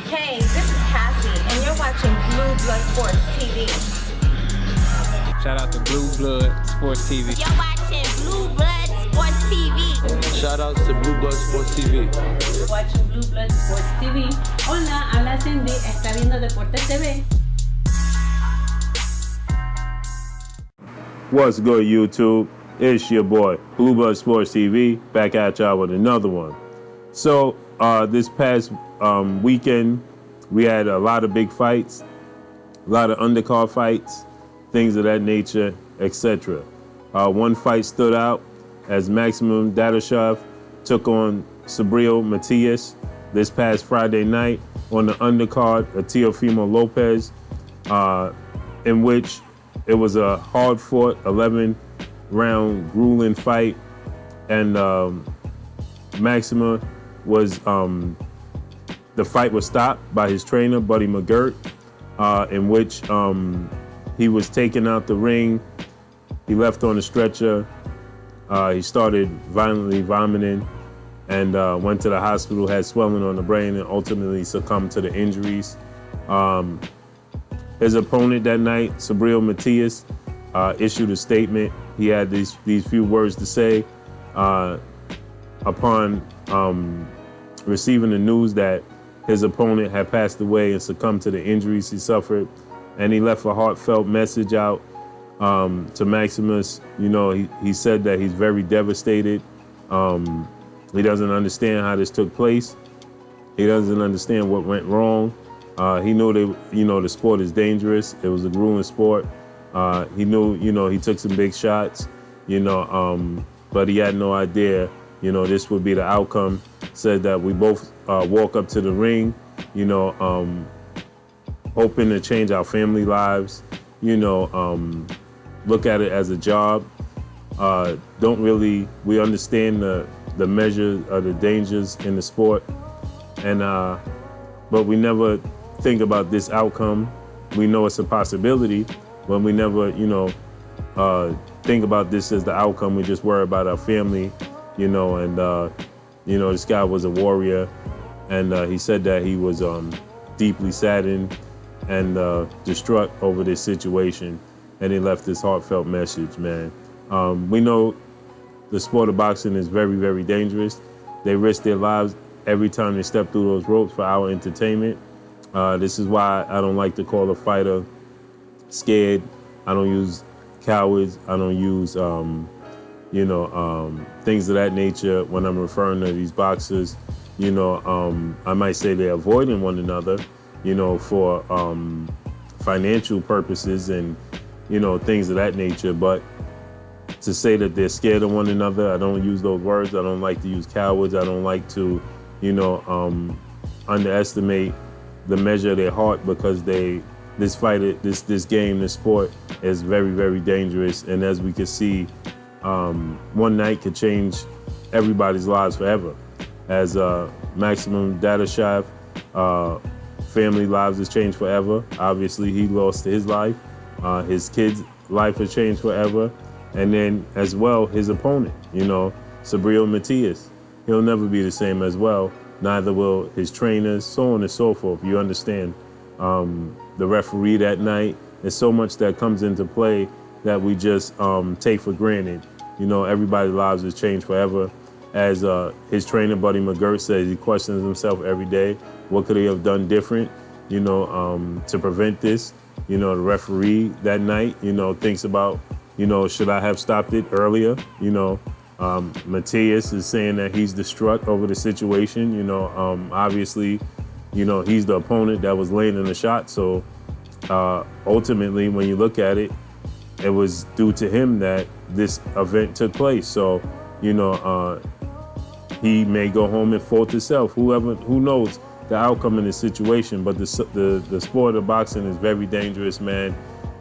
Hey, this is Cassie, and you're watching Blue Blood Sports TV. Shout out to Blue Blood Sports TV. You're watching Blue Blood Sports TV. Shout outs to Blue Blood Sports TV. You're watching Blue Blood Sports TV. Hola, habla Cindy, está viendo Deportes TV. What's good, YouTube? It's your boy, Blue Blood Sports TV, back at y'all with another one. So, this past weekend, we had a lot of big fights, a lot of undercard fights, things of that nature, etc. One fight stood out as Maxim Dadashev took on Subriel Matias this past Friday night on the undercard of Teofimo Lopez, in which it was a hard-fought 11-round grueling fight, and Maxima was the fight was stopped by his trainer, Buddy McGirt, in which he was taken out the ring. He left on a stretcher. He started violently vomiting and went to the hospital, had swelling on the brain, and ultimately succumbed to the injuries. His opponent that night, Subriel Matias, issued a statement. He had these few words to say upon receiving the news that his opponent had passed away and succumbed to the injuries he suffered. And he left a heartfelt message out to Maximus. You know, he said that he's very devastated. He doesn't understand how this took place. He doesn't understand what went wrong. He knew the sport is dangerous. It was a grueling sport. He knew, he took some big shots, but he had no idea, this would be the outcome. Said that we both walk up to the ring, hoping to change our family lives, look at it as a job. We understand the measure of the dangers in the sport, and but we never think about this outcome. We know it's a possibility, but we never, think about this as the outcome. We just worry about our family, and this guy was a warrior, and he said that he was deeply saddened and distraught over this situation, and he left this heartfelt message, man. We know the sport of boxing is very, very dangerous. They risk their lives every time they step through those ropes for our entertainment. This is why I don't like to call a fighter scared. I don't use cowards. I don't use, things of that nature when I'm referring to these boxers. I might say they're avoiding one another, for financial purposes and, things of that nature. But to say that they're scared of one another, I don't use those words. I don't like to use cowards. I don't like to, underestimate the measure of their heart, because this game, this sport is very, very dangerous. And as we can see, one night could change everybody's lives forever. As Maxim Dadashev, family lives has changed forever. Obviously, he lost his life. His kid's life has changed forever. And then as well, his opponent, Subriel Matias, he'll never be the same as well. Neither will his trainers, so on and so forth. You understand? The referee that night, there's so much that comes into play that we just take for granted. Everybody's lives has changed forever. As his trainer, Buddy McGirt, says, he questions himself every day. What could he have done different, to prevent this? The referee that night, thinks about, should I have stopped it earlier? Matias is saying that he's distraught over the situation. Obviously, he's the opponent that was landing the shot. So ultimately, when you look at it, it was due to him that this event took place. So, he may go home and fault himself. Who knows the outcome in this situation? But the sport of boxing is very dangerous, man.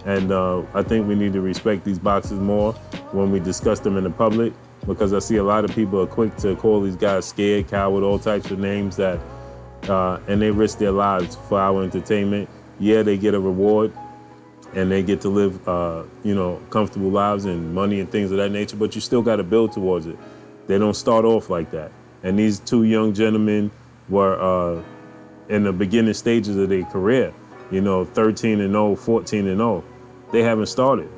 And I think we need to respect these boxers more when we discuss them in the public, because I see a lot of people are quick to call these guys scared, coward, all types of names that, and they risk their lives for our entertainment. Yeah, they get a reward and they get to live, comfortable lives and money and things of that nature, but you still got to build towards it. They don't start off like that. And these two young gentlemen were in the beginning stages of their career, 13-0, 14-0. They haven't started,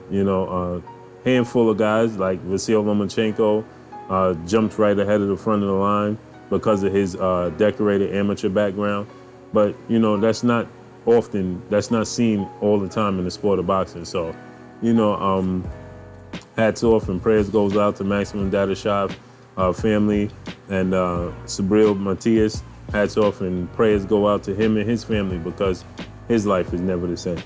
handful of guys like Vasyl Lomachenko jumped right ahead of the front of the line because of his decorated amateur background. But, that's not seen all the time in the sport of boxing. So, hats off and prayers goes out to Maxim Dadashev family and Subriel Matias. Hats off and prayers go out to him and his family because his life is never the same.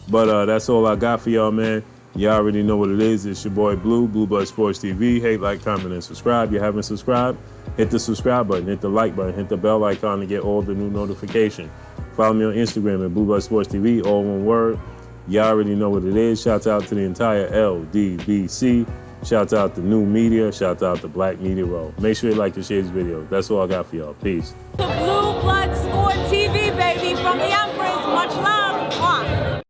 But that's all I got for y'all, man. Y'all already know what it is. It's your boy Blue Blood Sports TV. Hey, like, comment, and subscribe. You haven't subscribed? Hit the subscribe button, hit the like button, hit the bell icon to get all the new notifications. Follow me on Instagram at Blue Blood Sports TV, all one word. Y'all already know what it is. Shouts out to the entire LDBC. Shouts out to New Media. Shouts out to Black Media Row. Make sure you like and share this video. That's all I got for y'all. Peace. Blue